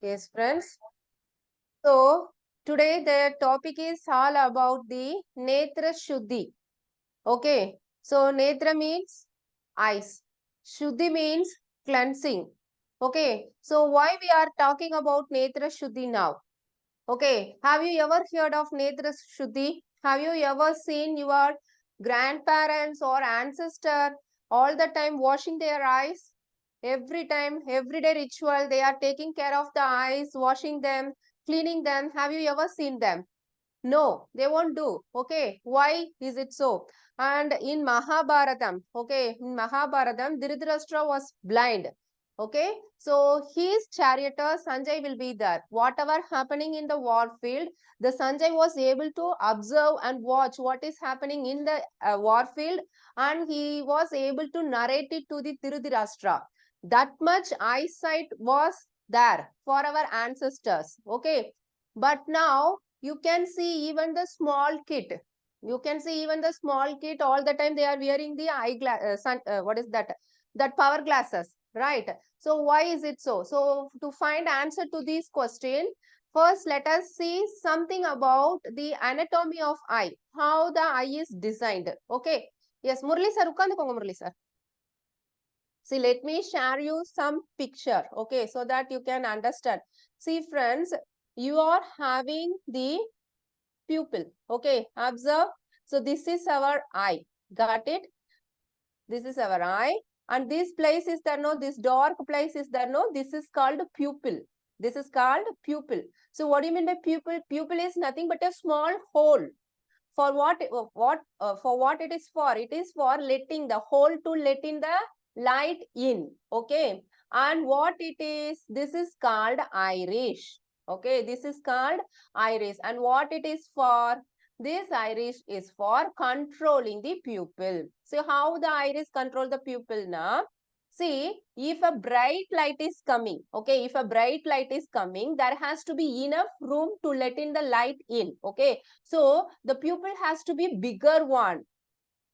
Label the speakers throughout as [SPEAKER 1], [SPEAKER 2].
[SPEAKER 1] Yes, friends. So, today the topic is all about the Nethra Shudhi. Okay. So, Netra means eyes. Shuddhi means cleansing. Okay. So, why we are talking about Netra Shuddhi now? Okay. Have you ever heard of Netra Shuddhi? Have you ever seen your grandparents or ancestor all the time washing their eyes? Every time, everyday ritual, they are taking care of the eyes, washing them, cleaning them. Have you ever seen them? No, they won't do. Okay, why is it so? And in Mahabharatam, okay, in Mahabharatam, Dhritarashtra was blind. Okay, so his charioteer Sanjay will be there. Whatever happening in the war field, the Sanjay was able to observe and watch what is happening in the war field, and he was able to narrate it to the Dhritarashtra. That much eyesight was there for our ancestors. Okay, but now you can see even the small kid. You can see even the small kid all the time they are wearing the what is that? That power glasses, right? So why is it so? So to find answer to this question, first let us see something about the anatomy of eye, how the eye is designed. Okay. Yes, Murli sir, ukkandukonga Murli sir. See, let me share you some picture, okay, so that you can understand. See, friends, you are having the pupil. Okay, observe. So this is our eye. Got it? This is our eye. And this place is there, no? This dark place is there, no? This is called pupil. This is called pupil. So what do you mean by pupil? Pupil is nothing but a small hole. For what it is for? It is for letting the hole to let in the light in. Okay. And what it is? This is called iris. Okay, this is called iris. And what it is for? This iris is for controlling the pupil. So how the iris control the pupil now? See, if a bright light is coming, okay, if a bright light is coming, there has to be enough room to let in the light in, okay. So the pupil has to be bigger one.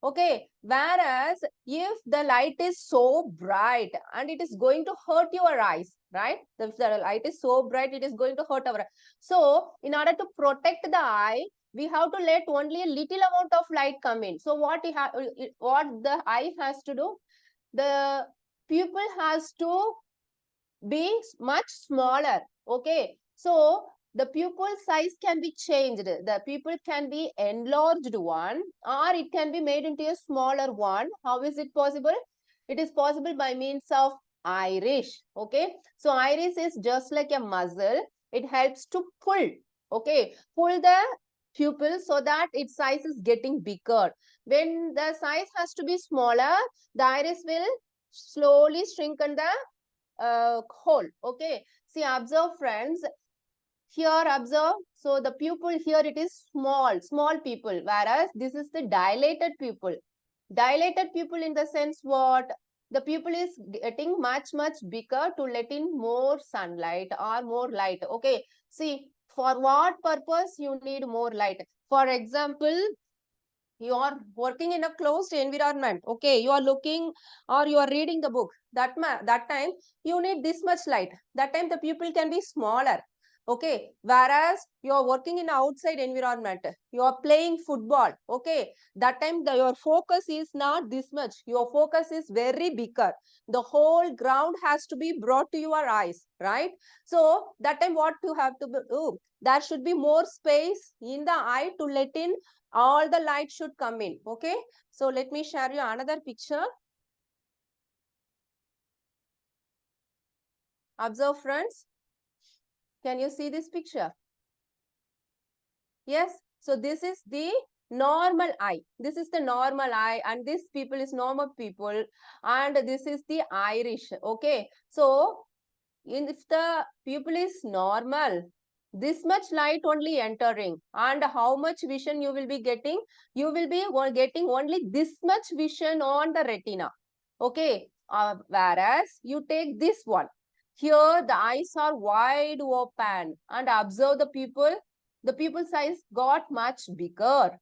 [SPEAKER 1] Okay, whereas if the light is so bright and it is going to hurt your eyes, right? If the light is so bright, it is going to hurt our eyes. So in order to protect the eye, we have to let only a little amount of light come in. So what the eye has to do? The pupil has to be much smaller. Okay, so the pupil size can be changed. The pupil can be enlarged one, or it can be made into a smaller one. How is it possible? It is possible by means of iris. Okay, so iris is just like a muscle. It helps to pull. Okay, pull the pupil so that its size is getting bigger. When the size has to be smaller, the iris will slowly shrink in the hole. Okay, see, observe, friends. Here, observe. So the pupil here, it is small pupil, whereas this is the dilated pupil. Dilated pupil in the sense what? The pupil is getting much bigger to let in more sunlight or more light. Okay, see, for what purpose you need more light? For example, you are working in a closed environment. Okay, you are looking or you are reading the book. That time you need this much light. That time the pupil can be smaller. Okay, whereas you are working in outside environment, you are playing football. Okay, that time your focus is not this much. Your focus is very bigger. The whole ground has to be brought to your eyes, right? So that time what you have to do? There should be more space in the eye to let in all the light should come in. Okay, so let me share you another picture. Observe, friends. Can you see this picture? Yes, so this is the normal eye. This is the normal eye, and this people is normal people, and this is the iris. Okay, so if the pupil is normal, this much light only entering, and how much vision you will be getting? You will be getting only this much vision on the retina. Okay, whereas you take this one. Here the eyes are wide open, and observe the pupil size got much bigger.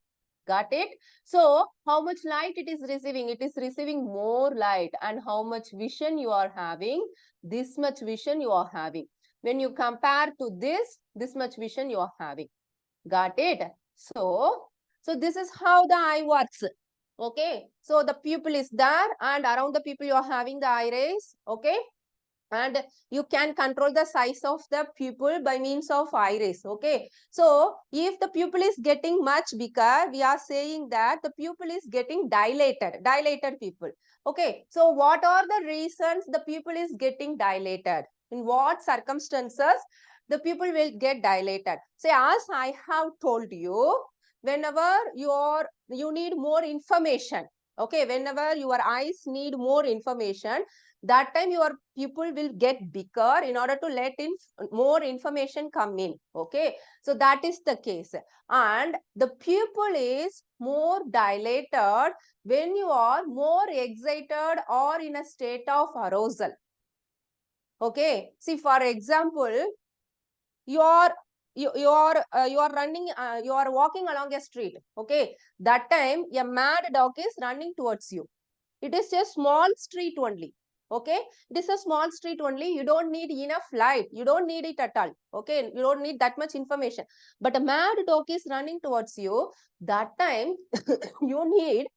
[SPEAKER 1] Got it? So how much light it is receiving? It is receiving more light. And how much vision you are having? This much vision you are having. when you compare to this much vision you are having. Got it? So this is how the eye works. Okay, so the pupil is there, and around the pupil you are having the eye rays. Okay, and you can control the size of the pupil by means of eye rays. Okay, so if the pupil is getting much bigger, we are saying that the pupil is getting dilated pupil. Okay, so what are the reasons the pupil is getting dilated? In what circumstances the pupil will get dilated? Say, as I have told you, whenever you need more information, okay, whenever your eyes need more information, that time your pupil will get bigger in order to let in more information come in. Okay, so that is the case, and the pupil is more dilated when you are more excited or in a state of arousal. Okay, see, for example, you are you are running, you are walking along a street. Okay, that time a mad dog is running towards you. It is a small street only. Okay, it is a small street only. You don't need enough light, you don't need it at all. Okay, you don't need that much information, but a mad dog is running towards you. That time you need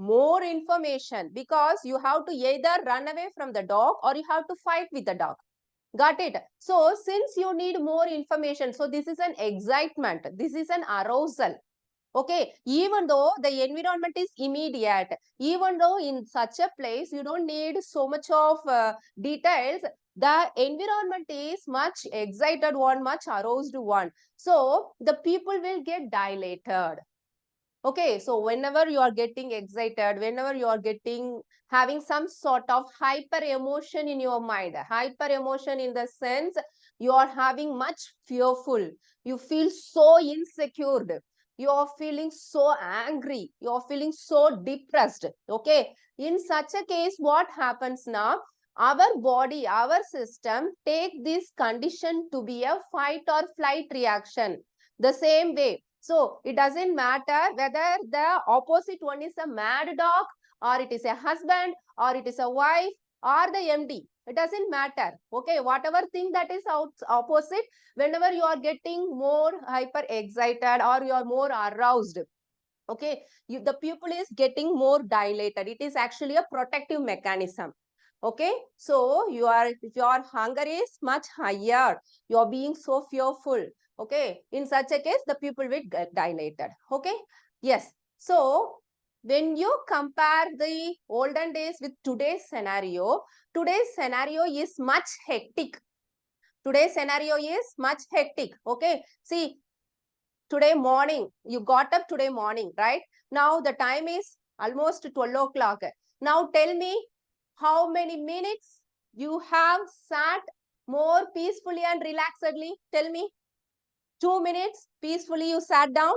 [SPEAKER 1] more information, because you have to either run away from the dog or you have to fight with the dog. Got it? So since you need more information, so this is an excitement, this is an arousal. Okay, even though the environment is immediate, even though in such a place you don't need so much of details, the environment is much excited one, much aroused one. So the people will get dilated. Okay, so whenever you are getting excited, whenever you are getting having some sort of hyper emotion in your mind, hyper emotion in the sense you are having much fearful, you feel so insecure, you are feeling so angry, you are feeling so depressed. Okay, in such a case, what happens now? Our body, our system take this condition to be a fight or flight reaction. The same way, so it doesn't matter whether the opposite one is a mad dog, or it is a husband, or it is a wife, or the MD. It doesn't matter. Okay, whatever thing that is opposite, whenever you are getting more hyper excited or you are more aroused, okay, the pupil is getting more dilated. It is actually a protective mechanism. Okay, so if your hunger is much higher, you are being so fearful. Okay, in such a case the pupil will get dilated. Okay, yes. So when you compare the olden days with today's scenario is much hectic. Today's scenario is much hectic. Okay, see, today morning, you got up today morning, right? Now the time is almost 12 o'clock. Now tell me, how many minutes you have sat more peacefully and relaxedly? Tell me. 2 minutes peacefully you sat down?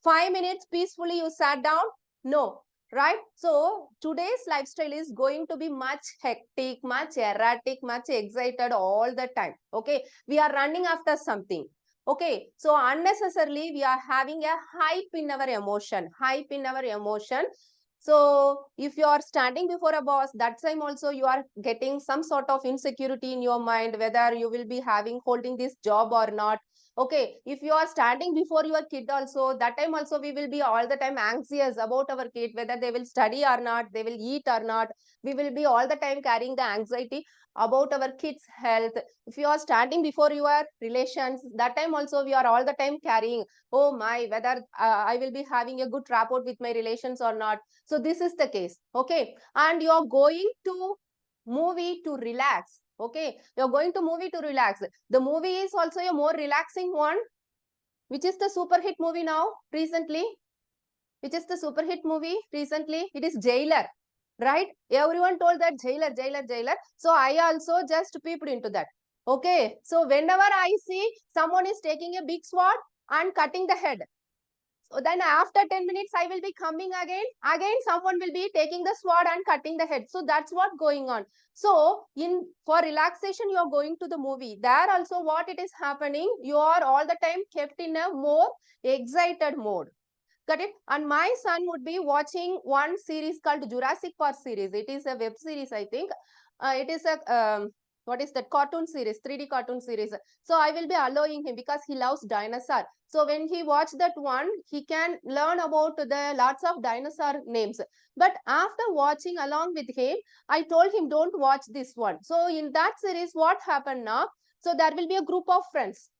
[SPEAKER 1] 5 minutes peacefully you sat down? No, right? So today's lifestyle is going to be much hectic, much erratic, much excited all the time. Okay, we are running after something. Okay, so unnecessarily we are having a hype in our emotion, So if you are standing before a boss, that time also you are getting some sort of insecurity in your mind, whether you will be holding this job or not. Okay, if you are standing before your kid also, that time also we will be all the time anxious about our kid, whether they will study or not, they will eat or not. We will be all the time carrying the anxiety about our kids' health. If you are standing before your relations, that time also we are all the time carrying, oh my, whether I will be having a good rapport with my relations or not. So this is the case. Okay, and you are going to movie to relax. Okay, you're going to movie to relax. The movie is also a more relaxing one. Which is the super hit movie now recently? Which is the super hit movie recently? It is Jailer, right? Everyone told that Jailer. So I also just peeped into that. Okay, so whenever I see someone is taking a big sword and cutting the head, so then after 10 minutes, I will be coming again. Again, someone will be taking the sword and cutting the head. So that's what going on. So for relaxation, you are going to the movie. There also what it is happening, you are all the time kept in a more excited mode. Got it? And my son would be watching one series called Jurassic Park series. It is a web series, I think. It is a what is that cartoon series, 3D cartoon series. So I will be allowing him because he loves dinosaur. So when he watch that one, he can learn about the lots of dinosaur names. But after watching along with him, I told him don't watch this one. So in that series, what happened now? So there will be a group of friends.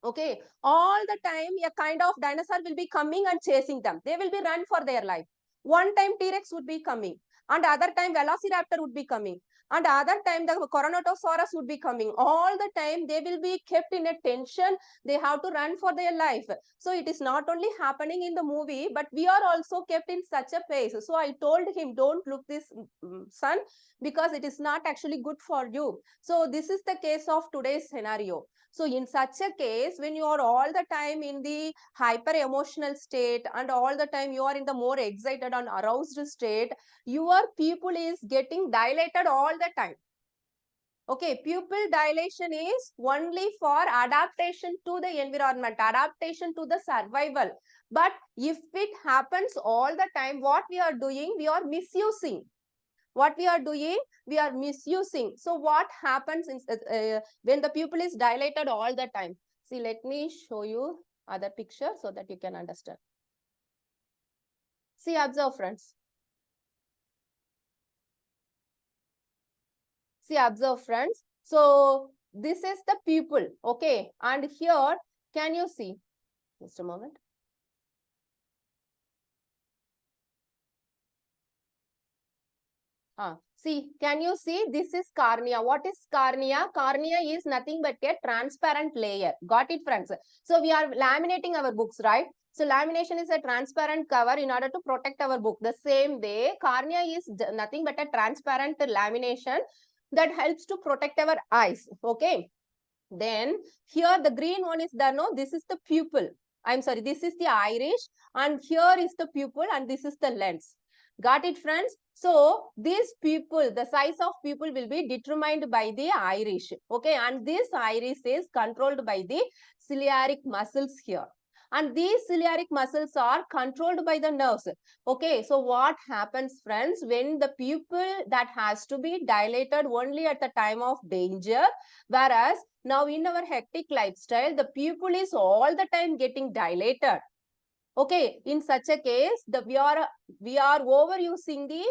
[SPEAKER 1] Okay, all the time a kind of dinosaur will be coming and chasing them. They will be run for their life. One time T-Rex would be coming, and other time Velociraptor would be coming, and other time the Coronatosaurus would be coming. All the time they will be kept in a tension. They have to run for their life. So it is not only happening in the movie, but we are also kept in such a pace. So I told him, don't look this, son, because it is not actually good for you. So this is the case of today's scenario. So in such a case, when you are all the time in the hyper emotional state and all the time you are in the more excited and aroused state, your pupil is getting dilated all the time. Okay, pupil dilation is only for adaptation to the environment, adaptation to the survival. But if it happens all the time, what we are doing, we are misusing. What we are doing, we are misusing. So what happens when the pupil is dilated all the time? See, let me show you other picture so that you can understand. See, observe, friends. See, observe, friends. So this is the pupil. Okay, and here can you see, just a moment. See, can you see? This is cornea. What is cornea? Cornea is nothing but a transparent layer. Got it, friends? So we are laminating our books, right? So lamination is a transparent cover in order to protect our book. The same way, cornea is nothing but a transparent lamination that helps to protect our eyes. Okay. Then here the green one is the, no, this is the pupil. I'm sorry, this is the iris, and here is the pupil, and this is the lens. Got it, friends? So this pupil, the size of pupil will be determined by the iris. Okay, and this iris is controlled by the ciliary muscles here. And these ciliary muscles are controlled by the nerves. Okay, so what happens, friends, when the pupil that has to be dilated only at the time of danger, whereas now in our hectic lifestyle, the pupil is all the time getting dilated. Okay, in such a case, we are overusing the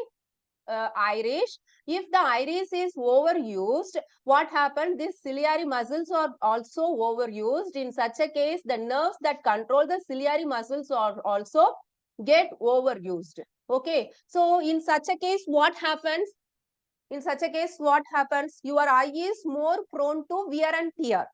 [SPEAKER 1] iris. If the iris is overused, what happens? These ciliary muscles are also overused. In such a case, the nerves that control the ciliary muscles are also get overused. Okay, so in such a case, what happens? In such a case, what happens? Your eye is more prone to wear and tear.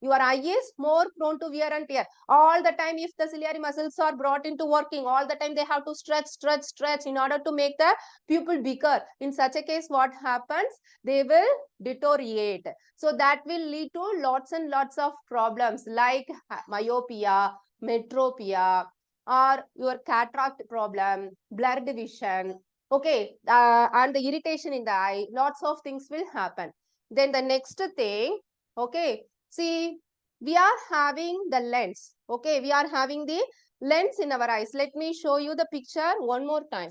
[SPEAKER 1] Your eye is more prone to wear and tear. All the time, if the ciliary muscles are brought into working, all the time they have to stretch in order to make the pupil bigger. In such a case, what happens? They will deteriorate. So that will lead to lots and lots of problems like myopia, metropia, or your cataract problem, blurred vision. Okay, and the irritation in the eye, lots of things will happen. Then the next thing, okay, see, we are having the lens. Okay, we are having the lens in our eyes. Let me show you the picture one more time.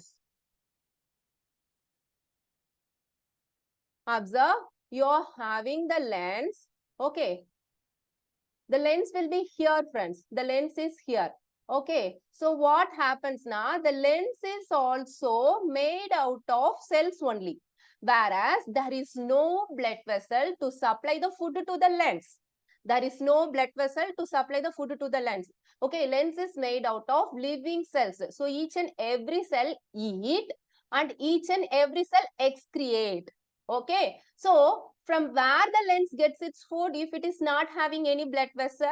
[SPEAKER 1] Observe, you are having the lens. Okay, the lens will be here, friends. The lens is here. Okay, so what happens now? The lens is also made out of cells only, whereas there is no blood vessel to supply the food to the lens. There is no blood vessel to supply the food to the lens. Okay, lens is made out of living cells. So each and every cell eat and each and every cell excrete. Okay, so from where the lens gets its food if it is not having any blood vessel?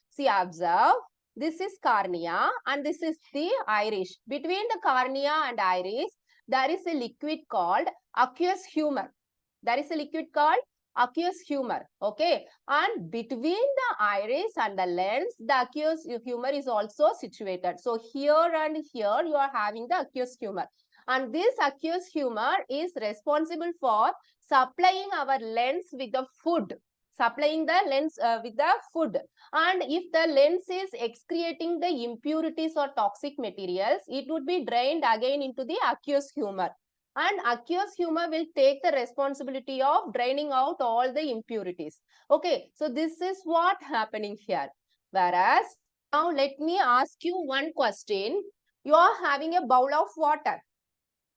[SPEAKER 1] See, observe. This is cornea and this is the iris. Between the cornea and iris, there is a liquid called aqueous humor. There is a liquid called aqueous humor. Okay. And between the iris and the lens, the aqueous humor is also situated. So here and here, you are having the aqueous humor. And this aqueous humor is responsible for supplying our lens with the food. Supplying the lens with the food. And if the lens is excreting the impurities or toxic materials, it would be drained again into the aqueous humor. and aqueous humor will take the responsibility of draining out all the impurities. Okay, so this is what happening here. Whereas, now let me ask you one question. You are having a bowl of water.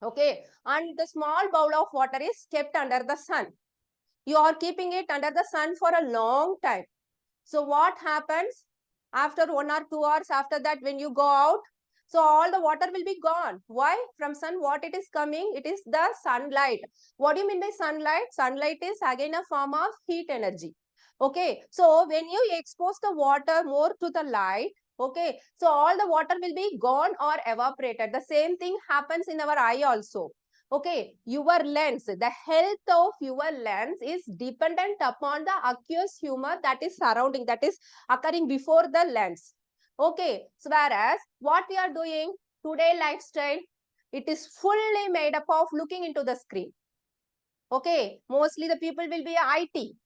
[SPEAKER 1] Okay, and the small bowl of water is kept under the sun. You are keeping it under the sun for a long time. So what happens after 1 or 2 hours after that when you go out? So all the water will be gone. Why? From sun, what it is coming? It is the sunlight. What do you mean by sunlight? Sunlight is again a form of heat energy. Okay. So when you expose the water more to the light, okay, so all the water will be gone or evaporated. The same thing happens in our eye also. Okay, your lens, the health of your lens is dependent upon the aqueous humor that is surrounding, that is occurring before the lens. Okay, so whereas what we are doing today lifestyle, it is fully made up of looking into the screen. Okay, mostly the people will be IT,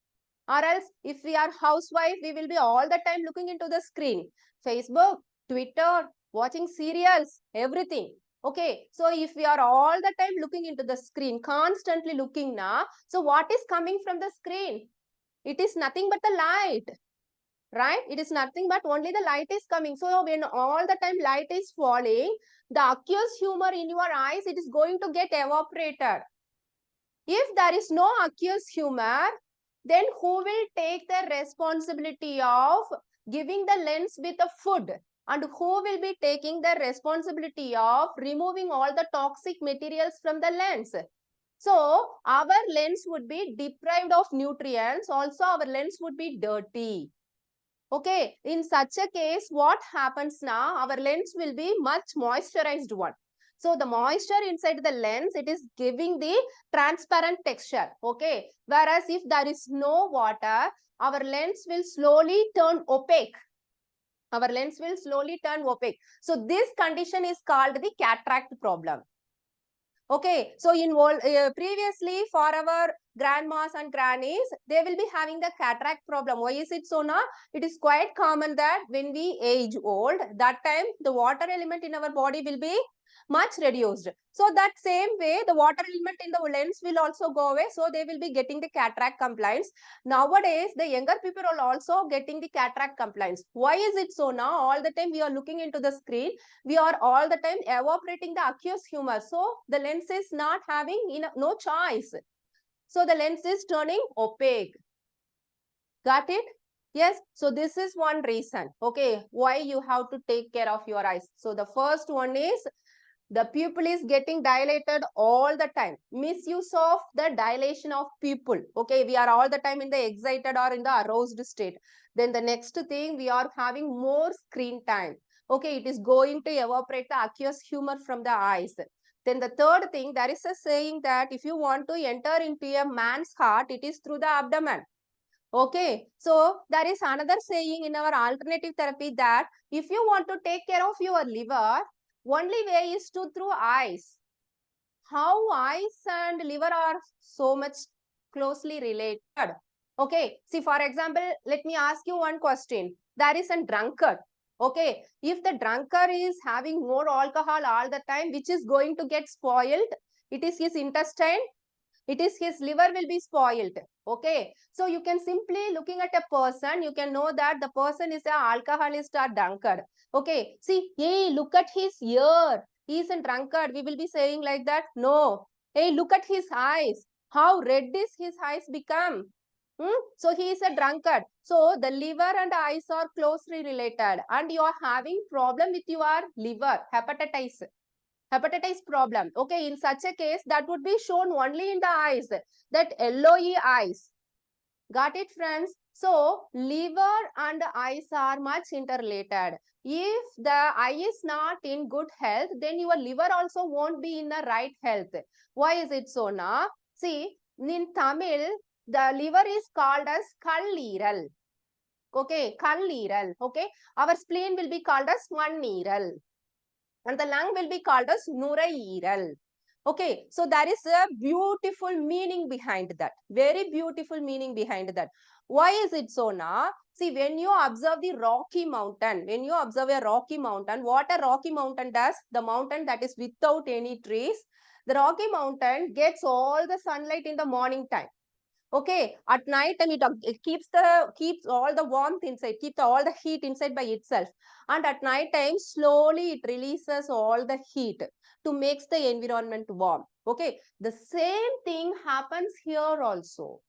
[SPEAKER 1] or else if we are housewife, we will be all the time looking into the screen. Facebook, Twitter, watching serials, everything. Okay, so if we are all the time looking into the screen, constantly looking now, so what is coming from the screen? It is nothing but the light, right? It is nothing but only the light is coming. So when all the time light is falling, the aqueous humor in your eyes, it is going to get evaporated. If there is no aqueous humor, then who will take the responsibility of giving the lens with the food? And who will be taking the responsibility of removing all the toxic materials from the lens? So, our lens would be deprived of nutrients. Also, our lens would be dirty. Okay, in such a case, what happens now? Our lens will be much moisturized one. So the moisture inside the lens, it is giving the transparent texture. Okay, whereas if there is no water, our lens will slowly turn opaque. Our lens will slowly turn opaque. So this condition is called the cataract problem. Okay, so in previously for our grandmas and grannies, they will be having the cataract problem. Why is it so now? It is quite common that when we age old, that time the water element in our body will be much reduced. So that same way, the water element in the lens will also go away. So they will be getting the cataract complaints. Nowadays, the younger people are also getting the cataract complaints. Why is it so now? All the time we are looking into the screen, we are all the time evaporating the aqueous humor. So the lens is not having no choice. So the lens is turning opaque. Got it? Yes. So this is one reason. Okay. Why you have to take care of your eyes. So the first one is the pupil is getting dilated all the time. Misuse of the dilation of pupil. Okay. We are all the time in the excited or in the aroused state. Then the next thing, we are having more screen time. Okay. It is going to evaporate the aqueous humor from the eyes. Then the third thing, there is a saying that if you want to enter into a man's heart, it is through the abdomen. Okay, so there is another saying in our alternative therapy that if you want to take care of your liver, only way is to through eyes. How eyes and liver are so much closely related. Okay, see for example, let me ask you one question. There is a drunkard. Okay, if the drunkard is having more alcohol all the time, which is going to get spoiled, it is his intestine, it is his liver will be spoiled. Okay, so you can simply looking at a person, you can know that the person is an alcoholist or drunkard. Okay, see, hey, look at his ear, he is a drunkard. We will be saying like that. No, hey, look at his eyes, how red is his eyes become. So he is a drunkard. So the liver and eyes are closely related, and you are having problem with your liver, hepatitis problem. Okay, in such a case, that would be shown only in the eyes, that yellowy eyes. Got it, friends? So, liver and eyes are much interrelated. If the eye is not in good health, then your liver also won't be in the right health. Why is it so now? See, in Tamil, the liver is called as kalliral. Okay, kalliral. Okay, our spleen will be called as manniral. And the lung will be called as nurairal. Okay, so there is a beautiful meaning behind that. Very beautiful meaning behind that. Why is it so now? See, when you observe the Rocky Mountain, when you observe a Rocky Mountain, what a Rocky Mountain does, the mountain that is without any trees, The Rocky Mountain gets all the sunlight in the morning time. Okay, at night time it keeps all the warmth inside, keeps all the heat inside by itself. And at night time, slowly it releases all the heat to makes the environment warm. Okay, the same thing happens here also.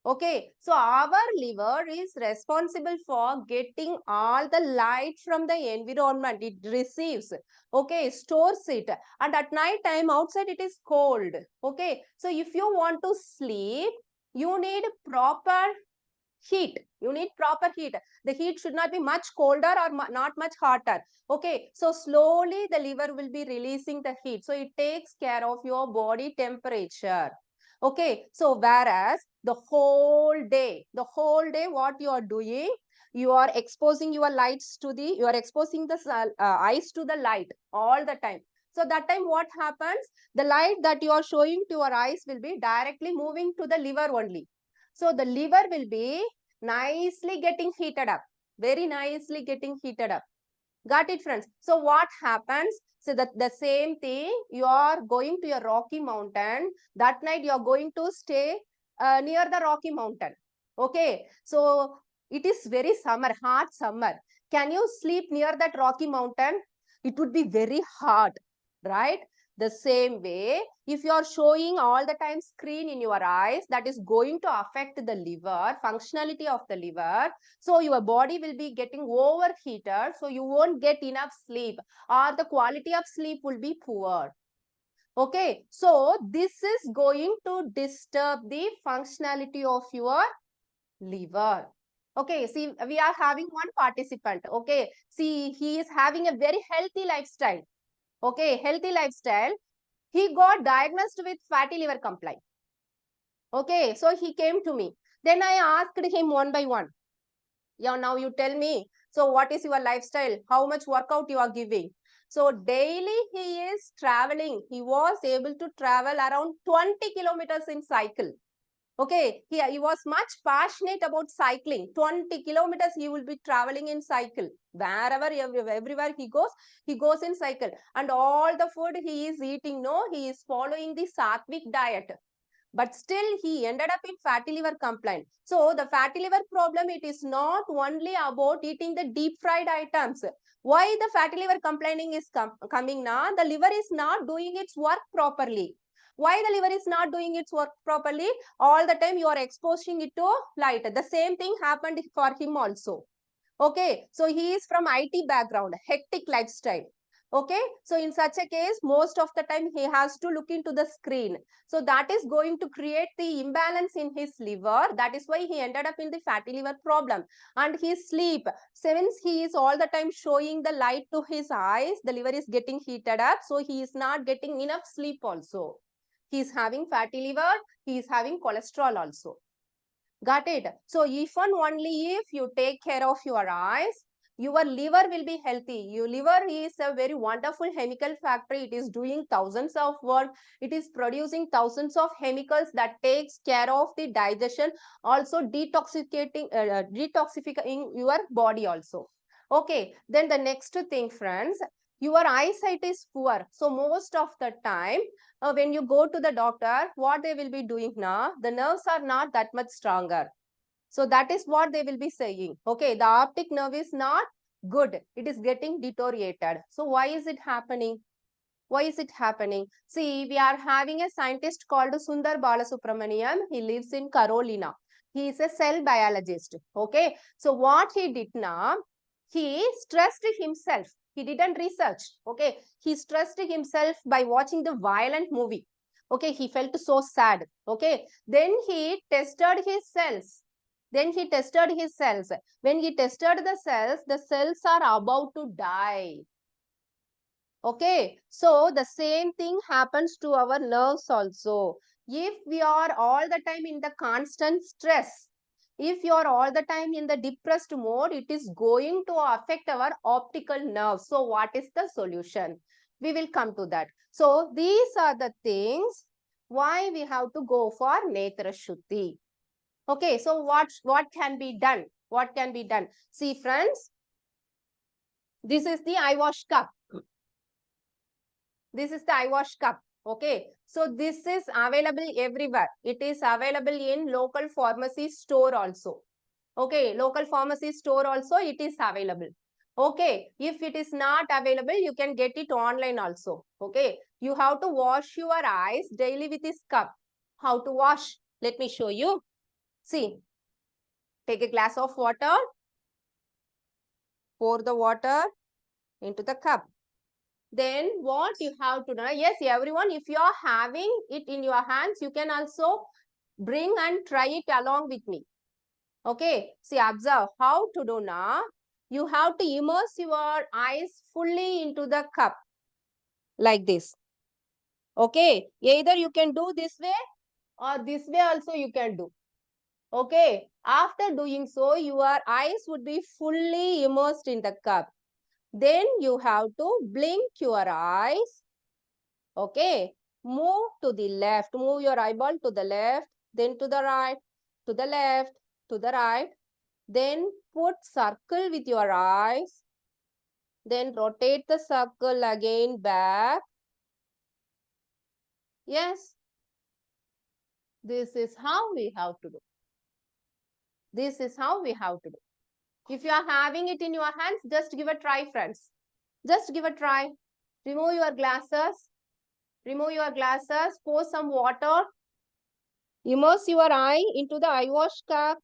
[SPEAKER 1] Okay, so our liver is responsible for getting all the light from the environment. It receives, okay, stores it. And at night time outside it is cold. Okay, so if you want to sleep, you need proper heat. You need proper heat. The heat should not be much colder or not much hotter. Okay, so slowly the liver will be releasing the heat. So it takes care of your body temperature. Okay, so whereas the whole day what you are doing, you are exposing your lights to the, you are exposing the eyes to the light all the time. So that time what happens, the light that you are showing to your eyes will be directly moving to the liver only. So the liver will be nicely getting heated up, very nicely getting heated up. Got it, friends? So what happens? So that the same thing, you are going to a Rocky Mountain. That night you are going to stay near the Rocky Mountain. Okay. So it is very summer, hot summer. Can you sleep near that Rocky Mountain? It would be very hot, right? The same way, if you are showing all the time screen in your eyes, that is going to affect the liver, functionality of the liver. So your body will be getting overheated. So you won't get enough sleep, or the quality of sleep will be poor. Okay. So this is going to disturb the functionality of your liver. Okay. See, we are having one participant. Okay. See, he is having a very healthy lifestyle. Okay. Healthy lifestyle. He got diagnosed with fatty liver complaint. Okay. So he came to me. Then I asked him one by one. Yeah, now you tell me. So what is your lifestyle? How much workout you are giving? So daily he is traveling. He was able to travel around 20 kilometers in cycle. Okay, he was much passionate about cycling. 20 kilometers he will be traveling in cycle. Wherever, everywhere he goes in cycle. And all the food he is eating, no, he is following the sattvic diet. But still he ended up in fatty liver complaint. So the fatty liver problem, it is not only about eating the deep fried items. Why the fatty liver complaining is coming now? The liver is not doing its work properly. Why the liver is not doing its work properly? All the time you are exposing it to light. The same thing happened for him also. Okay, so he is from IT background, hectic lifestyle. Okay, so in such a case, most of the time he has to look into the screen. So that is going to create the imbalance in his liver. That is why he ended up in the fatty liver problem. And his sleep, since he is all the time showing the light to his eyes, the liver is getting heated up. So he is not getting enough sleep also. He is having fatty liver, he is having cholesterol also. Got it? So even only if you take care of your eyes, your liver will be healthy. Your liver is a very wonderful chemical factory. It is doing thousands of work. It is producing thousands of chemicals that takes care of the digestion, also detoxifying your body also. Okay, then the next thing, friends, your eyesight is poor. So most of the time, when you go to the doctor, what they will be doing now, the nerves are not that much stronger. So that is what they will be saying. Okay, the optic nerve is not good. It is getting deteriorated. So why is it happening? Why is it happening? See, we are having a scientist called Sundar Balasubramanian. He lives in Carolina. He is a cell biologist. Okay, so what he did now, he stressed himself. He didn't research. Okay, he stressed himself by watching the violent movie. Okay, he felt so sad. Okay, then he tested his cells. When he tested the cells are about to die. Okay, so the same thing happens to our nerves also. If we are all the time in the constant stress, if you are all the time in the depressed mode, it is going to affect our optical nerves. So what is the solution? We will come to that. So these are the things why we have to go for Nethra Shudhi. Okay, so what can be done? What can be done? See, friends, this is the eye wash cup. This is the eye wash cup. Okay, so this is available everywhere. It is available in local pharmacy store also. Okay, local pharmacy store also it is available. Okay, if it is not available, you can get it online also. Okay, you have to wash your eyes daily with this cup. How to wash? Let me show you. See, take a glass of water, pour the water into the cup. Then what you have to do? Yes, everyone, if you are having it in your hands, you can also bring and try it along with me. Okay, see, observe how to do now. You have to immerse your eyes fully into the cup like this. Okay, either you can do this way or this way also you can do. Okay, after doing so, your eyes would be fully immersed in the cup. Then you have to blink your eyes. Okay, move to the left, move your eyeball to the left, then to the right, to the left, to the right. Then put circle with your eyes. Then rotate the circle again back. Yes, this is how we have to do. This is how we have to do. If you are having it in your hands, just give a try, friends. Just give a try. Remove your glasses. Remove your glasses. Pour some water. Immerse your eye into the eye wash cup.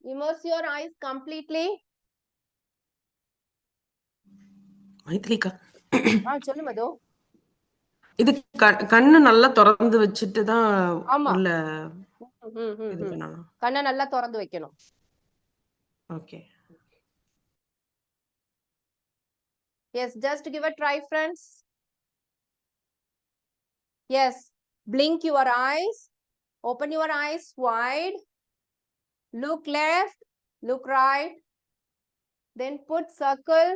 [SPEAKER 1] Immerse your eyes completely.
[SPEAKER 2] மைத்திலிக்கா,
[SPEAKER 1] சொல்லு மது.
[SPEAKER 2] இது கண்ணு நல்லா திறந்து வச்சுட்டு தான்
[SPEAKER 1] ஆமா.
[SPEAKER 2] உள்ள இது பண்ணணும்.
[SPEAKER 1] கண்ணை நல்லா திறந்து வைக்கணும்.
[SPEAKER 2] Okay.
[SPEAKER 1] Yes, just give a try, friends. Yes, blink your eyes. Open your eyes wide. Look left, look right. Then put circle.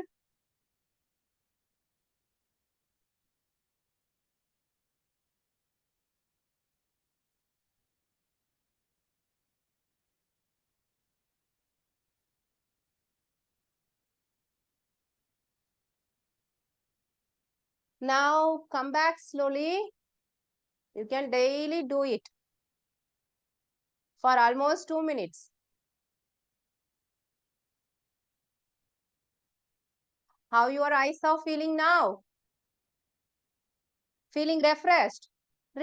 [SPEAKER 1] Now come back slowly. You can daily do it for almost 2 minutes. How your eyes are feeling now? Feeling refreshed,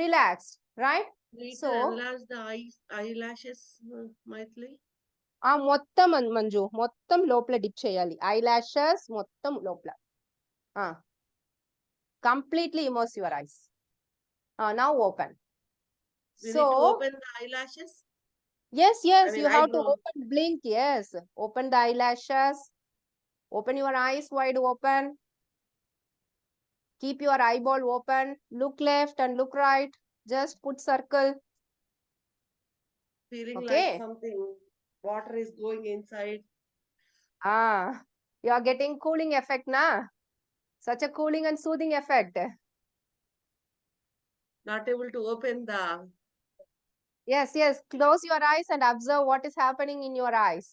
[SPEAKER 1] relaxed, right?
[SPEAKER 3] So enlarge the eyelashes, Maithili.
[SPEAKER 1] మొత్తం మంజు మొత్తం లోపల dip చేయాలి. Eyelashes మొత్తం లోపల. Completely immerse your eyes. Now open.
[SPEAKER 3] We need to open the eyelashes?
[SPEAKER 1] Yes,
[SPEAKER 3] I mean,
[SPEAKER 1] you have to
[SPEAKER 3] eyebrow.
[SPEAKER 1] open, blink, yes. Open the eyelashes. Open your eyes wide open. Keep your eyeball open. Look left and look right. Just put circle.
[SPEAKER 3] Feeling
[SPEAKER 1] Okay.
[SPEAKER 3] like something, water is going inside.
[SPEAKER 1] You are getting cooling effect, na? Such a cooling and soothing effect.
[SPEAKER 3] Not able to open the...
[SPEAKER 1] Yes, close your eyes and observe what is happening in your eyes.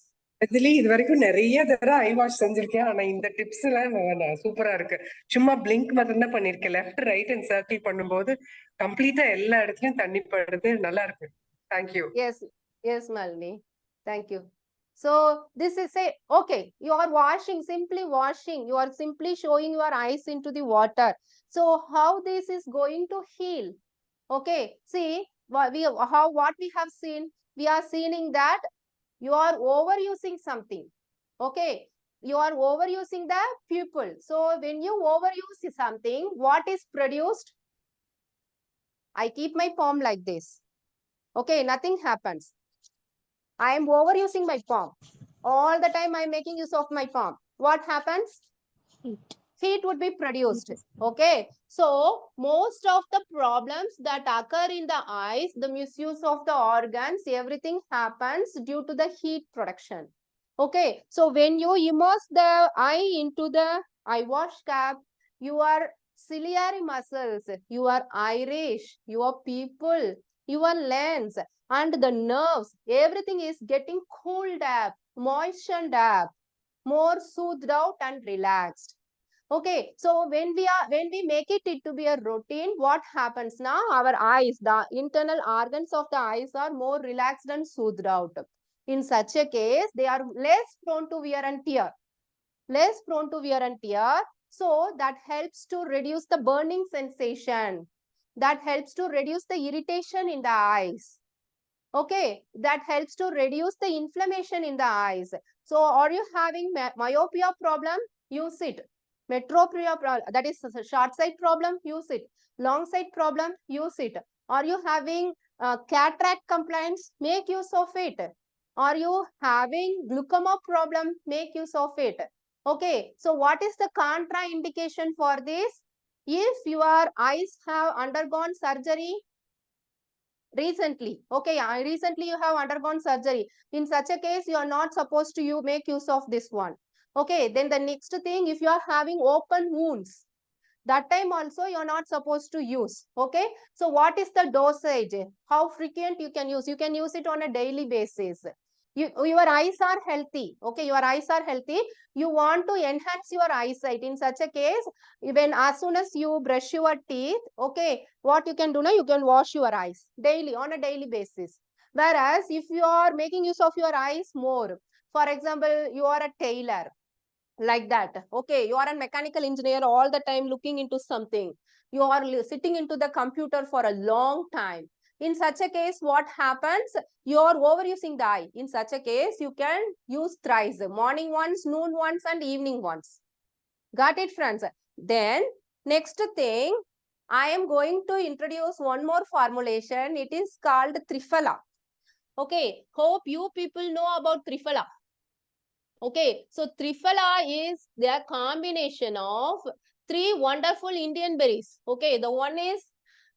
[SPEAKER 4] இதுல இது வரைக்கும் நிறைய தடவை ஐ wash செஞ்சிருக்கேன். ஆனா இந்த tips எல்லாம் சூப்பரா இருக்கு. சும்மா பிளிங்க் மட்டும் தான் பண்ணிருக்கேன். லெஃப்ட் ரைட் அண்ட் சர்க்கிள் பண்ணும்போது கம்ப்ளீட்டா எல்லா இடத்துலயும் தண்ணி படுது. நல்லா இருக்கு. Thank you.
[SPEAKER 1] Yes, Malini. Thank you. So this is okay, you are washing, simply washing. You are simply showing your eyes into the water. So how this is going to heal? Okay, see, what we have seen, we are seeing that you are overusing something. Okay, you are overusing the pupil. So when you overuse something, what is produced? I keep my palm like this. Okay, nothing happens. I am overusing my palm. All the time I am making use of my palm. What happens? Heat would be produced. Okay, so most of the problems that occur in the eyes, the misuse of the organs, everything happens due to the heat production. Okay, so when you immerse the eye into the eye wash cap, your ciliary muscles, your iris, your pupil, your lens, and the nerves, everything is getting cooled up, moistened up, more soothed out and relaxed. Okay, so when we make it to be a routine, what happens now? Our eyes, the internal organs of the eyes are more relaxed and soothed out. In such a case, they are less prone to wear and tear. Less prone to wear and tear. So that helps to reduce the burning sensation. That helps to reduce the irritation in the eyes. Okay, that helps to reduce the inflammation in the eyes. So are you having myopia problem? Use it. Metropia problem, that is a short sight problem, use it. Long sight problem, use it. Are you having cataract complaints? Make use of it. Are you having glaucoma problem? Make use of it. Okay, so what is the contraindication for this? If your eyes have undergone surgery recently, okay, recently you have undergone surgery, in such a case you are not supposed to make use of this one. Okay, then the next thing, if you are having open wounds, that time also you are not supposed to use. Okay, so what is the dosage? How frequent you can use? You can use it on a daily basis. Your eyes are healthy. Okay, your eyes are healthy. You want to enhance your eyesight. In such a case, even as soon as you brush your teeth, okay, what you can do now, you can wash your eyes daily, on a daily basis. Whereas if you are making use of your eyes more, for example, you are a tailor, like that, okay, you are a mechanical engineer, all the time looking into something, you are sitting into the computer for a long time. In such a case, what happens? You are overusing the eye. In such a case, you can use thrice, morning once, noon once, and evening once. Got it, friends? Then next thing, I am going to introduce one more formulation. It is called triphala. Okay, hope you people know about triphala. Okay, so triphala is the combination of three wonderful Indian berries. Okay, the one is